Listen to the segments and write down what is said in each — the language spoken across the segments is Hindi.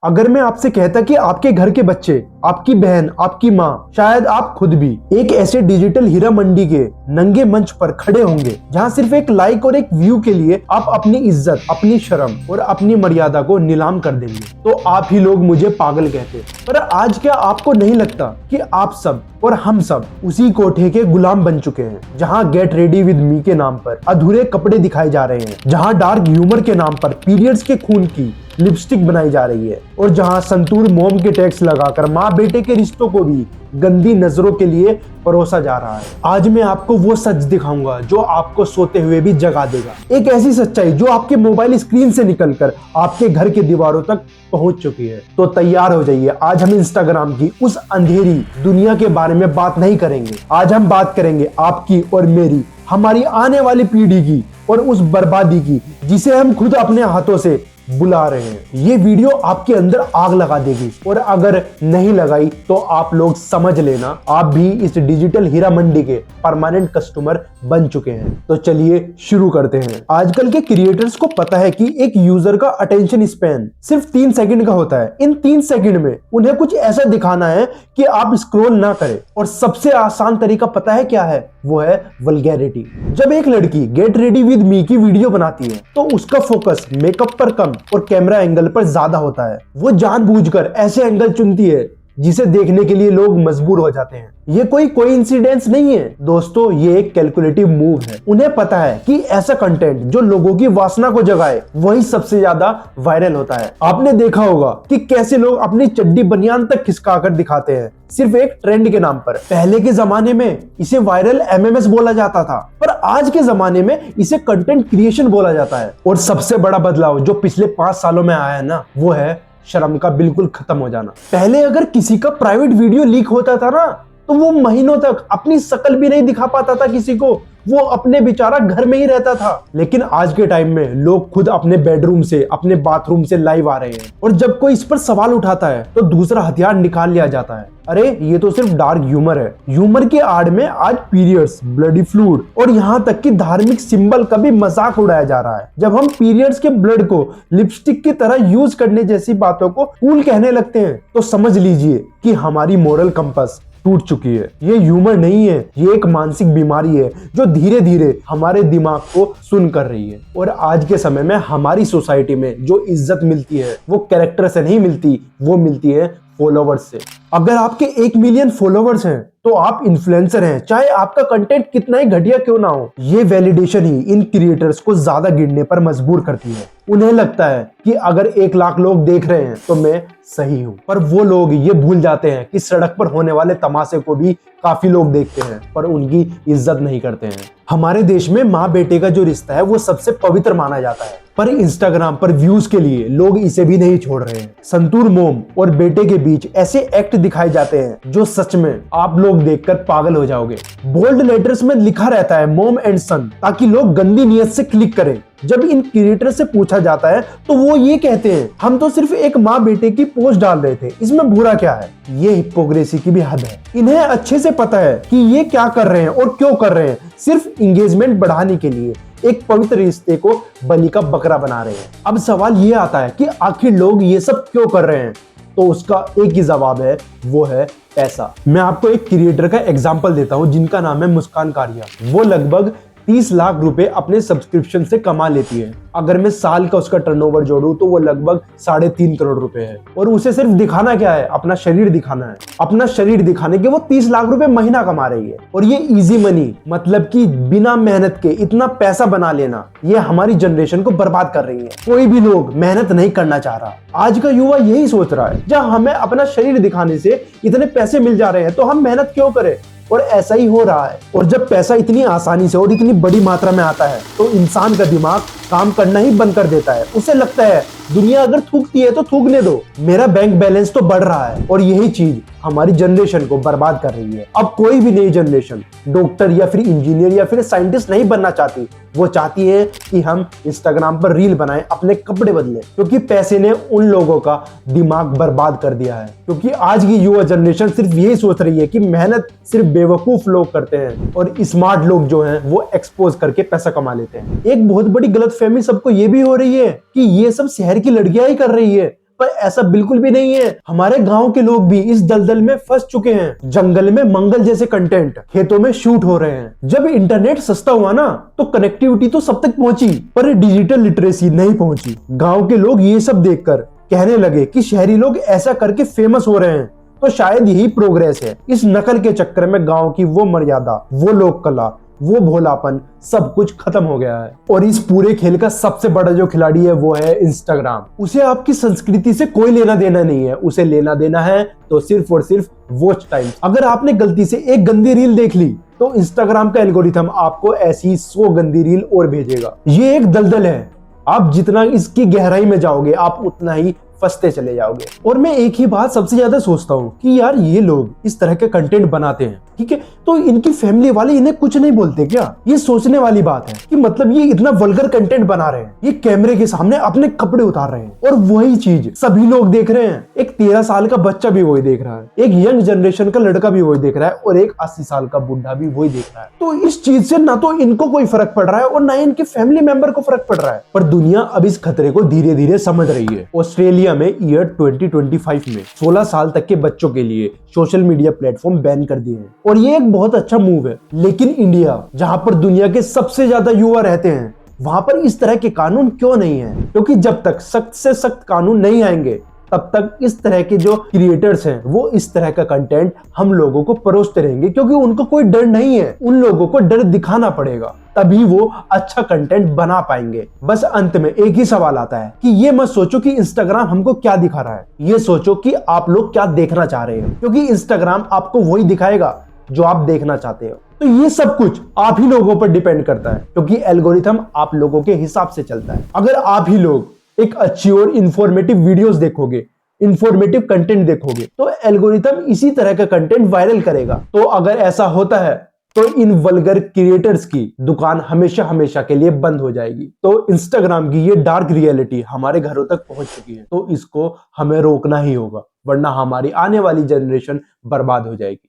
अगर मैं आपसे कहता कि आपके घर के बच्चे, आपकी बहन, आपकी माँ, शायद आप खुद भी एक ऐसे डिजिटल हीरा मंडी के नंगे मंच पर खड़े होंगे जहाँ सिर्फ एक लाइक और एक व्यू के लिए आप अपनी इज्जत, अपनी शर्म और अपनी मर्यादा को नीलाम कर देंगे, तो आप ही लोग मुझे पागल कहते। पर आज क्या आपको नहीं लगता कि आप सब और हम सब उसी कोठे के गुलाम बन चुके हैं, जहाँ गेट रेडी विद मी के नाम पर अधूरे कपड़े दिखाए जा रहे हैं, जहाँ डार्क ह्यूमर के नाम पर पीरियड्स के खून की लिपस्टिक बनाई जा रही है, और जहां संतूर मोम के टैक्स लगाकर माँ बेटे के रिश्तों को भी गंदी नजरों के लिए परोसा जा रहा है। आज मैं आपको वो सच दिखाऊंगा जो आपको सोते हुए भी जगा देगा। एक ऐसी सच्चाई जो आपके मोबाइल स्क्रीन से निकलकर आपके घर के दीवारों तक पहुंच चुकी है। तो तैयार हो जाइए, आज हम इंस्टाग्राम की उस अंधेरी दुनिया के बारे में बात नहीं करेंगे। आज हम बात करेंगे आपकी और मेरी, हमारी आने वाली पीढ़ी की और उस बर्बादी की जिसे हम खुद अपने हाथों से बुला रहे हैं। ये वीडियो आपके अंदर आग लगा देगी, और अगर नहीं लगाई तो आप लोग समझ लेना आप भी इस डिजिटल हीरा मंडी के परमानेंट कस्टमर बन चुके हैं। तो चलिए शुरू करते हैं। आजकल के क्रिएटर्स को पता है कि एक यूजर का अटेंशन स्पैन सिर्फ 3 सेकंड का होता है। इन 3 सेकंड में उन्हें कुछ ऐसा दिखाना है कि आप स्क्रॉल ना करें, और सबसे आसान तरीका पता है क्या है? वो है वल्गैरिटी। जब एक लड़की गेट रेडी विद मी की वीडियो बनाती है तो उसका फोकस मेकअप पर कम और कैमरा एंगल पर ज्यादा होता है। वो जानबूझकर ऐसे एंगल चुनती है जिसे देखने के लिए लोग मजबूर हो जाते हैं। ये कोई कोइंसिडेंस नहीं है दोस्तों, ये एक कैलकुलेटिव मूव है। उन्हें पता है कि ऐसा कंटेंट जो लोगों की वासना को जगाए वही सबसे ज्यादा वायरल होता है। आपने देखा होगा कि कैसे लोग अपनी चड्डी बनियान तक खिसकाकर दिखाते हैं सिर्फ एक ट्रेंड के नाम पर। पहले के जमाने में इसे वायरल एमएमएस बोला जाता था, पर आज के जमाने में इसे कंटेंट क्रिएशन बोला जाता है। और सबसे बड़ा बदलाव जो पिछले 5 सालों में आया है ना, वो है शर्म का बिल्कुल खत्म हो जाना। पहले अगर किसी का प्राइवेट वीडियो लीक होता था ना, तो वो महीनों तक अपनी शक्ल भी नहीं दिखा पाता था किसी को, वो अपने बेचारा घर में ही रहता था। लेकिन आज के टाइम में लोग खुद अपने बेडरूम से, अपने बाथरूम से लाइव आ रहे हैं, और जब कोई इस पर सवाल उठाता है तो दूसरा हथियार निकाल लिया जाता है। अरे ये तो सिर्फ डार्क ह्यूमर है। ह्यूमर के आड़ में आज पीरियड्स, ब्लडी फ्लूइड और यहाँ तक कि धार्मिक सिंबल का भी मजाक उड़ाया जा रहा है। जब हम पीरियड्स के ब्लड को लिपस्टिक की तरह यूज करने जैसी बातों को कूल कहने लगते हैं, तो समझ लीजिए कि हमारी मोरल कंपास टूट चुकी है। ये ह्यूमर नहीं है, ये एक मानसिक बीमारी है जो धीरे धीरे हमारे दिमाग को सुन कर रही है। और आज के समय में हमारी सोसाइटी में जो इज्जत मिलती है वो कैरेक्टर से नहीं मिलती, वो मिलती है फॉलोवर्स से। अगर आपके 1 मिलियन फॉलोवर्स हैं तो आप इन्फ्लुएंसर हैं, चाहे आपका कंटेंट कितना ही घटिया क्यों ना हो। ये वैलिडेशन ही इन क्रिएटर्स को ज्यादा गिरने पर मजबूर करती है। उन्हें लगता है कि अगर 1 लाख लोग देख रहे हैं तो मैं सही हूं, पर वो लोग ये भूल जाते हैं कि सड़क पर होने वाले तमाशे को भी काफी लोग देखते हैं, पर उनकी इज्जत नहीं करते हैं। हमारे देश में माँ बेटे का जो रिश्ता है वो सबसे पवित्र माना जाता है, पर इंस्टाग्राम पर व्यूज के लिए लोग इसे भी नहीं छोड़ रहे हैं। संतूर मोम और बेटे के बीच ऐसे एक्ट दिखाए जाते हैं जो सच में आप लोग देखकर पागल हो जाओगे। बोल्ड लेटर्स में लिखा रहता है मॉम एंड सन, ताकि लोग गंदी नियत से क्लिक करें। जब इन क्रिएटर से पूछा जाता है तो वो ये कहते हैं, हम तो सिर्फ एक माँ बेटे की पोस्ट डाल रहे थे, इसमें बुरा क्या है। ये हिपोक्रेसी की भी हद है। इन्हें अच्छे से पता है कि ये क्या कर रहे हैं और क्यों कर रहे हैं, सिर्फ इंगेजमेंट बढ़ाने के लिए एक पवित्र रिश्ते को बलि का बकरा बना रहे हैं। अब सवाल ये आता है कि आखिर लोग ये सब क्यों कर रहे हैं, तो उसका एक ही जवाब है, वो है पैसा। मैं आपको एक क्रिएटर का एग्जांपल देता हूं जिनका नाम है मुस्कान कारिया। वो लगभग 30 लाख रुपए अपने सब्सक्रिप्शन से कमा लेती है। अगर मैं साल का उसका टर्नओवर जोड़ूं तो वो लगभग 3.5 करोड़ रुपए है। और उसे सिर्फ दिखाना क्या है? अपना शरीर दिखाना है। अपना शरीर दिखाने के वो 30 लाख रुपए महीना कमा रही है। और ये इजी मनी, मतलब कि बिना मेहनत के इतना पैसा बना लेना, ये हमारी जनरेशन को बर्बाद कर रही है। कोई भी लोग मेहनत नहीं करना चाह रहा। आज का युवा यही सोच रहा है, जब हमें अपना शरीर दिखाने से इतने पैसे मिल जा रहे हैं तो हम मेहनत क्यों करें। और ऐसा ही हो रहा है। और जब पैसा इतनी आसानी से और इतनी बड़ी मात्रा में आता है तो इंसान का दिमाग काम करना ही बंद कर देता है। उसे लगता है दुनिया अगर थूकती है तो थूकने दो, मेरा बैंक बैलेंस तो बढ़ रहा है। और यही चीज हमारी जनरेशन को बर्बाद कर रही है। अब कोई भी नई जनरेशन डॉक्टर या फिर इंजीनियर या फिर साइंटिस्ट नहीं बनना चाहती। वो चाहती है कि हम इंस्टाग्राम पर रील बनाएं, अपने कपड़े बदलें, क्योंकि पैसे ने उन लोगों का दिमाग बर्बाद कर दिया है। क्योंकि आज की युवा जनरेशन सिर्फ यही सोच रही है कि मेहनत सिर्फ बेवकूफ लोग करते हैं और स्मार्ट लोग जो हैं वो एक्सपोज करके पैसा कमा लेते हैं। एक बहुत बड़ी गलतफहमी सबको ये भी हो रही है कि ये सब शहर की लड़कियां ही कर रही है, पर ऐसा बिल्कुल भी नहीं है। हमारे गांव के लोग भी इस दलदल में फंस चुके हैं। जंगल में मंगल जैसे कंटेंट खेतों में शूट हो रहे हैं। जब इंटरनेट सस्ता हुआ ना तो कनेक्टिविटी तो सब तक पहुंची, पर डिजिटल लिटरेसी नहीं पहुंची। गांव के लोग ये सब देखकर कहने लगे कि शहरी लोग ऐसा करके फेमस हो रहे हैं, तो शायद यही प्रोग्रेस है। इस नकल के चक्कर में गांव की वो मर्यादा, वो लोक कला, वो भोलापन सब कुछ खत्म हो गया है। और इस पूरे खेल का सबसे बड़ा जो खिलाड़ी है वो है इंस्टाग्राम। उसे आपकी संस्कृति से कोई लेना देना नहीं है। उसे लेना देना है तो सिर्फ और सिर्फ वॉच टाइम। अगर आपने गलती से एक गंदी रील देख ली तो इंस्टाग्राम का एल्गोरिथम आपको ऐसी 100 गंदी रील और भेजेगा। ये एक दलदल है। आप जितना इसकी गहराई में जाओगे आप उतना ही फंसते चले जाओगे। और मैं एक ही बात सबसे ज्यादा सोचता हूँ कि यार ये लोग इस तरह के कंटेंट बनाते हैं, ठीक है, तो इनकी फैमिली वाले इन्हें कुछ नहीं बोलते क्या? ये सोचने वाली बात है कि मतलब ये इतना वल्गर कंटेंट बना रहे हैं, ये कैमरे के सामने अपने कपड़े उतार रहे हैं और वही चीज सभी लोग देख रहे हैं। एक 13 साल का बच्चा भी वही देख रहा है, एक यंग जनरेशन का लड़का भी वही देख रहा है और एक 80 साल का बुढ़ा भी वही देख रहा है। तो इस चीज से ना तो इनको कोई फर्क पड़ रहा है और ना ही इनके फैमिली मेंबर को फर्क पड़ रहा है। पर दुनिया अब इस खतरे को धीरे धीरे समझ रही है। ऑस्ट्रेलिया में ईयर 2025 में 16 साल तक के बच्चों के लिए सोशल मीडिया प्लेटफॉर्म बैन कर दिए हैं और ये एक बहुत अच्छा मूव है। लेकिन इंडिया, जहां पर दुनिया के सबसे ज्यादा युवा रहते हैं, वहां पर इस तरह के कानून क्यों नहीं है? क्योंकि जब तक सख्त से सख्त कानून नहीं आएंगे तब तक इस तरह के जो क्रिएटर्स हैं वो इस तरह का कंटेंट हम लोगों को परोसते रहेंगे, क्योंकि उनको कोई डर नहीं है। उन लोगों को डर दिखाना पड़ेगा, तभी वो अच्छा कंटेंट बना पाएंगे। बस अंत में एक ही सवाल आता है कि ये मत सोचो कि इंस्टाग्राम हमको क्या दिखा रहा है, ये सोचो कि आप लोग क्या देखना चाह रहे हैं, क्योंकि इंस्टाग्राम आपको वही दिखाएगा जो आप देखना चाहते हो। तो ये सब कुछ आप ही लोगों पर डिपेंड करता है, क्योंकि एल्गोरिथम आप लोगों के हिसाब से चलता है। अगर आप ही लोग एक अच्छी और इंफॉर्मेटिव वीडियोस देखोगे, इंफॉर्मेटिव कंटेंट देखोगे, तो एल्गोरिथम इसी तरह का कंटेंट वायरल करेगा। तो अगर ऐसा होता है तो इन वल्गर क्रिएटर्स की दुकान हमेशा हमेशा के लिए बंद हो जाएगी। तो इंस्टाग्राम की ये डार्क रियलिटी हमारे घरों तक पहुंच चुकी है, तो इसको हमें रोकना ही होगा, वरना हमारी आने वाली जनरेशन बर्बाद हो जाएगी।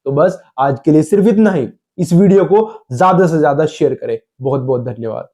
तो बस आज के लिए सिर्फ इतना ही। इस वीडियो को ज्यादा से ज्यादा शेयर करें। बहुत बहुत धन्यवाद।